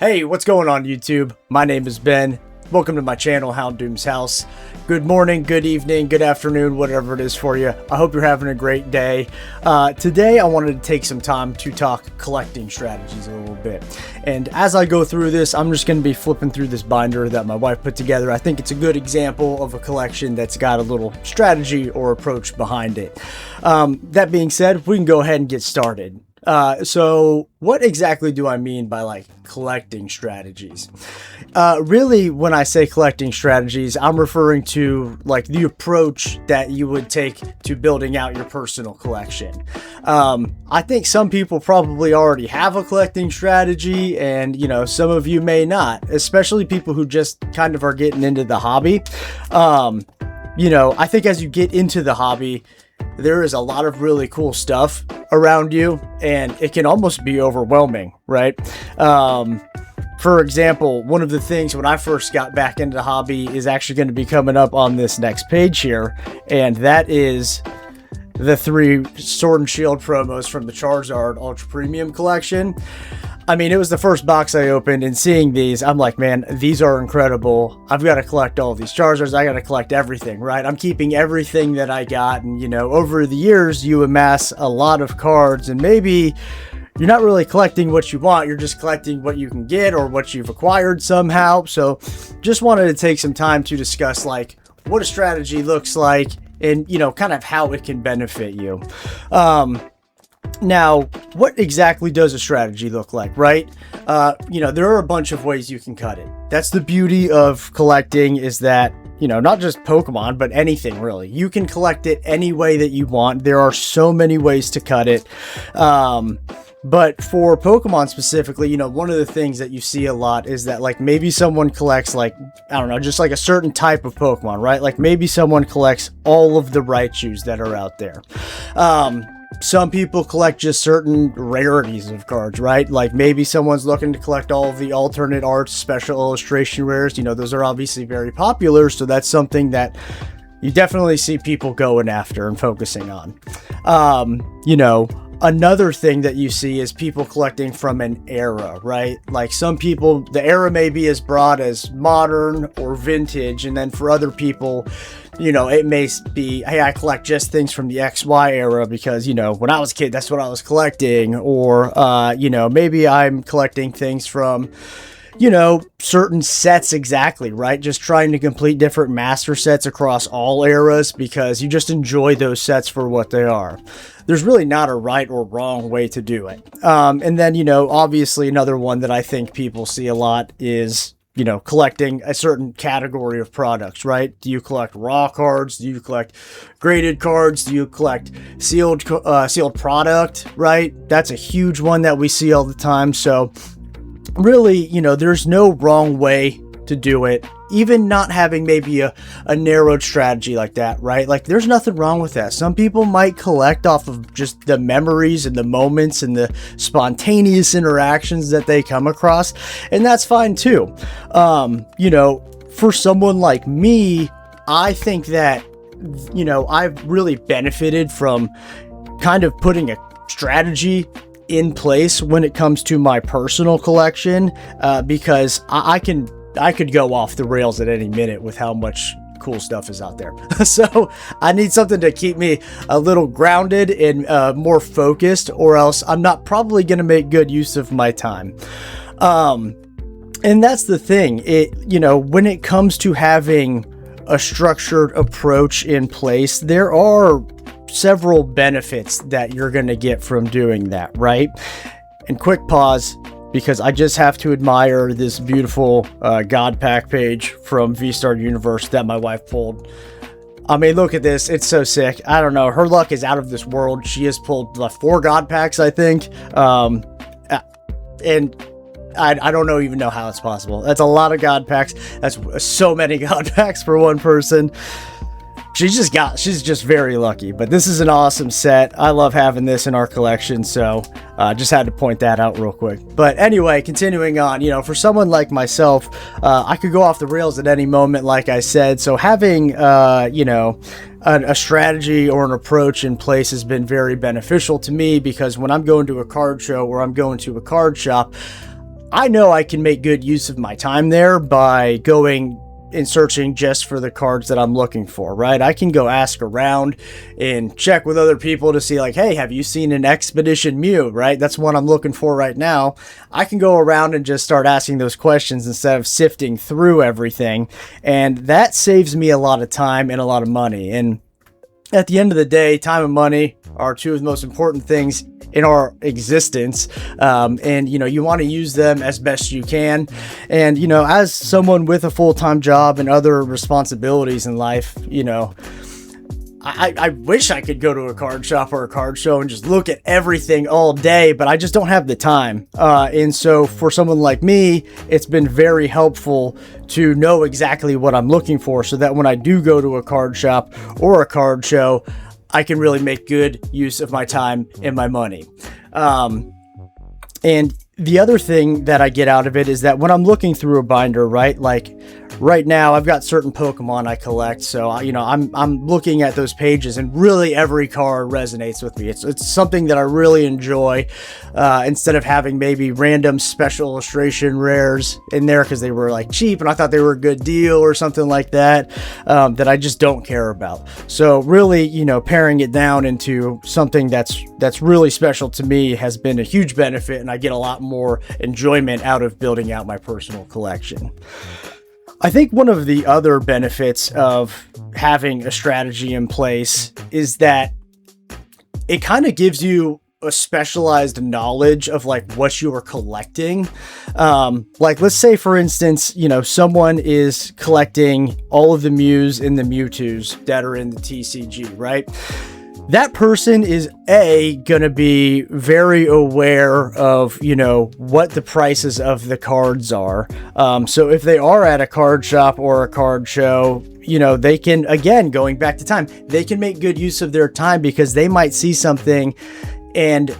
Hey, what's going on YouTube? My name is Ben. Welcome to my channel, Houndoom's House. Good morning, good evening, good afternoon, whatever it is for you. I hope you're having a great day. Today, I wanted to take some time to talk collecting strategies a little bit. And as I go through this, I'm just going to be flipping through this binder that my wife put together. I think it's a good example of a collection that's got a little strategy or approach behind it. That being said, we can go ahead and get started. So what exactly do I mean by collecting strategies? Really, when I say collecting strategies, I'm referring to the approach that you would take to building out your personal collection. I think some people probably already have a collecting strategy, and some of you may not, especially people who just kind of are getting into the hobby. I think as you get into the hobby, there is a lot of really cool stuff around you, and it can almost be overwhelming, right? For example, one of the things when I first got back into the hobby is actually going to be coming up on this next page here, and that is the 3 Sword and Shield promos from the Charizard Ultra Premium collection. I mean, it was the first box I opened, and seeing these, I'm like, man, these are incredible. I've got to collect all of these Charizards. I got to collect everything, right? I'm keeping everything that I got, and over the years, you amass a lot of cards, and maybe you're not really collecting what you want. You're just collecting what you can get or what you've acquired somehow. So just wanted to take some time to discuss what a strategy looks like and, kind of how it can benefit you. Now, what exactly does a strategy look like, right? There are a bunch of ways you can cut it. That's the beauty of collecting, is that, not just Pokemon, but anything really. You can collect it any way that you want. There are so many ways to cut it. But for Pokemon specifically, one of the things that you see a lot is that maybe someone collects I don't know, just a certain type of Pokemon, right? Maybe someone collects all of the Raichus that are out there. Some people collect just certain rarities of cards, right? Maybe someone's looking to collect all of the alternate arts, special illustration rares. Those are obviously very popular, so that's something that you definitely see people going after and focusing on. Another thing that you see is people collecting from an era, right? Some people, the era may be as broad as modern or vintage, and then for other people, it may be, hey, I collect just things from the XY era because, when I was a kid, that's what I was collecting. Or, maybe I'm collecting things from, certain sets exactly, right? Just trying to complete different master sets across all eras because you just enjoy those sets for what they are. There's really not a right or wrong way to do it. And then, obviously another one that I think people see a lot is, collecting a certain category of products, right? Do you collect raw cards? Do you collect graded cards? Do you collect sealed product, right? That's a huge one that we see all the time. So really, there's no wrong way to do it. Even not having maybe a narrowed strategy like that, right? There's nothing wrong with that. Some people might collect off of just the memories and the moments and the spontaneous interactions that they come across, and that's fine too. For someone like me, I think that, I've really benefited from kind of putting a strategy in place when it comes to my personal collection, because I could go off the rails at any minute with how much cool stuff is out there. So I need something to keep me a little grounded and more focused, or else I'm not probably going to make good use of my time. And that's the thing. When it comes to having a structured approach in place, there are several benefits that you're going to get from doing that, right? And quick pause, because I just have to admire this beautiful God Pack page from V-Star Universe that my wife pulled. I mean, look at this. It's so sick. I don't know. Her luck is out of this world. She has pulled 4 God Packs, I think. And I don't even know how it's possible. That's a lot of God Packs. That's so many God Packs for one person. She's just very lucky, but this is an awesome set. I love having this in our collection, so just had to point that out real quick. But anyway, continuing on, for someone like myself, I could go off the rails at any moment, like I said. So having, a strategy or an approach in place has been very beneficial to me, because when I'm going to a card show or I'm going to a card shop, I know I can make good use of my time there by going and searching just for the cards that I'm looking for, right? I can go ask around and check with other people to see like, hey, have you seen an Expedition Mew, right? That's what I'm looking for right now. I can go around and just start asking those questions instead of sifting through everything. And that saves me a lot of time and a lot of money. And at the end of the day, time and money are two of the most important things in our existence. And, you want to use them as best you can. And, as someone with a full-time job and other responsibilities in life, I wish I could go to a card shop or a card show and just look at everything all day, but I just don't have the time. And so for someone like me, it's been very helpful to know exactly what I'm looking for so that when I do go to a card shop or a card show, I can really make good use of my time and my money. And the other thing that I get out of it is that when I'm looking through a binder, right? Like right now I've got certain Pokemon I collect. So, I'm looking at those pages and really every card resonates with me. It's something that I really enjoy, instead of having maybe random special illustration rares in there because they were like cheap and I thought they were a good deal or something like that, that I just don't care about. So really, paring it down into something that's really special to me has been a huge benefit, and I get a lot more enjoyment out of building out my personal collection. I think one of the other benefits of having a strategy in place is that it kind of gives you a specialized knowledge of like what you are collecting. Like let's say for instance, someone is collecting all of the Mews and the Mewtwo's that are in the TCG, right? That person is going to be very aware of, what the prices of the cards are. So if they are at a card shop or a card show, they can, again, going back to time, they can make good use of their time because they might see something and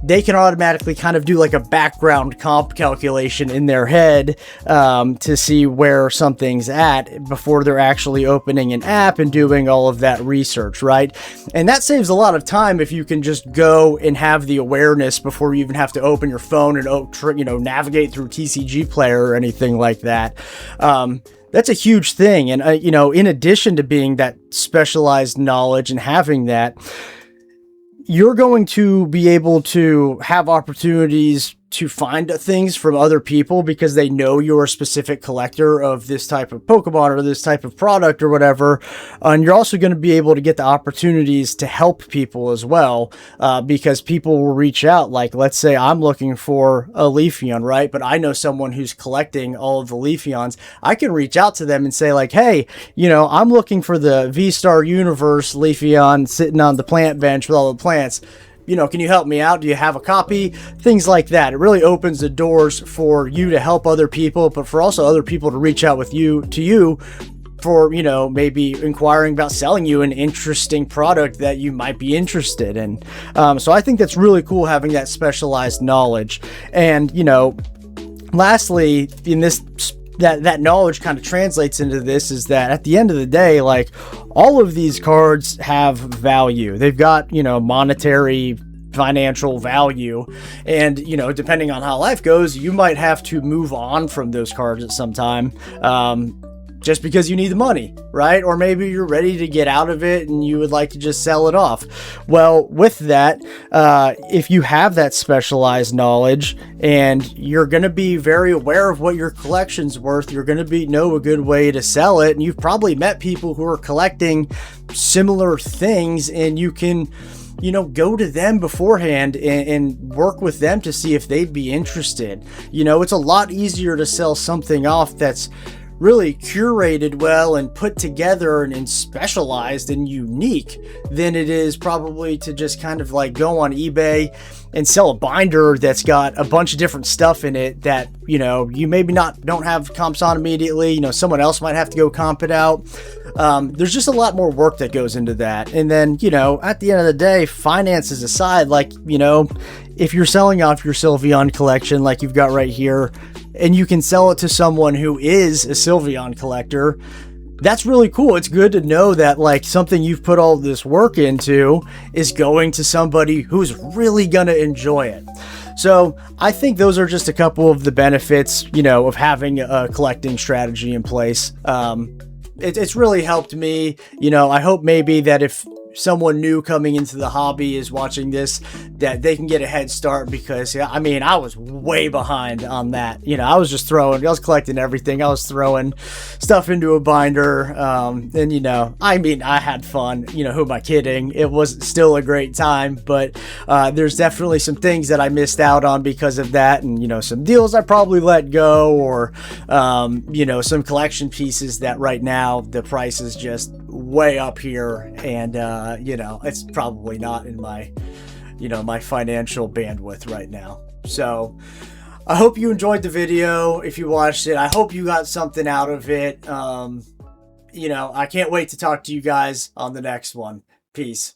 they can automatically kind of do like a background comp calculation in their head, to see where something's at before they're actually opening an app and doing all of that research, right? And that saves a lot of time if you can just go and have the awareness before you even have to open your phone and, navigate through TCG Player or anything like that. That's a huge thing. And, in addition to being that specialized knowledge and having that, you're going to be able to have opportunities to find things from other people because they know you're a specific collector of this type of Pokemon or this type of product or whatever. And you're also going to be able to get the opportunities to help people as well, because people will reach out. Like, let's say I'm looking for a Leafeon, right? But I know someone who's collecting all of the Leafeons. I can reach out to them and say like, hey, I'm looking for the V-Star Universe Leafeon sitting on the plant bench with all the plants. Can you help me out? Do you have a copy? Things like that. It really opens the doors for you to help other people, but for also other people to reach out to you for, maybe inquiring about selling you an interesting product that you might be interested in. So I think that's really cool having that specialized knowledge. And, lastly, in this that knowledge kind of translates into this is that at the end of the day, like all of these cards have value. They've got, monetary, financial value. And, depending on how life goes, you might have to move on from those cards at some time. Just because you need the money, right? Or maybe you're ready to get out of it and you would like to just sell it off. Well, with that, if you have that specialized knowledge and you're going to be very aware of what your collection's worth, you're going to know a good way to sell it. And you've probably met people who are collecting similar things, and you can go to them beforehand and work with them to see if they'd be interested. It's a lot easier to sell something off that's really curated well and put together and specialized and unique than it is probably to just kind of like go on eBay and sell a binder that's got a bunch of different stuff in it that, you maybe don't have comps on immediately. Someone else might have to go comp it out. There's just a lot more work that goes into that. And then, at the end of the day, finances aside, like, if you're selling off your Sylveon collection, like you've got right here, and you can sell it to someone who is a Sylveon collector, that's really cool. It's good to know that like something you've put all this work into is going to somebody who's really going to enjoy it. So I think those are just a couple of the benefits, of having a collecting strategy in place. It's really helped me. I hope maybe that if someone new coming into the hobby is watching this, that they can get a head start, because I mean, I was way behind on that. I was collecting everything. I was throwing stuff into a binder. And I mean, I had fun. Who am I kidding? It was still a great time, but there's definitely some things that I missed out on because of that, and some deals I probably let go, or some collection pieces that right now the price is just way up here, and it's probably not in my my financial bandwidth right now. So I hope you enjoyed the video. If you watched it, I hope you got something out of it. I can't wait to talk to you guys on the next one. Peace.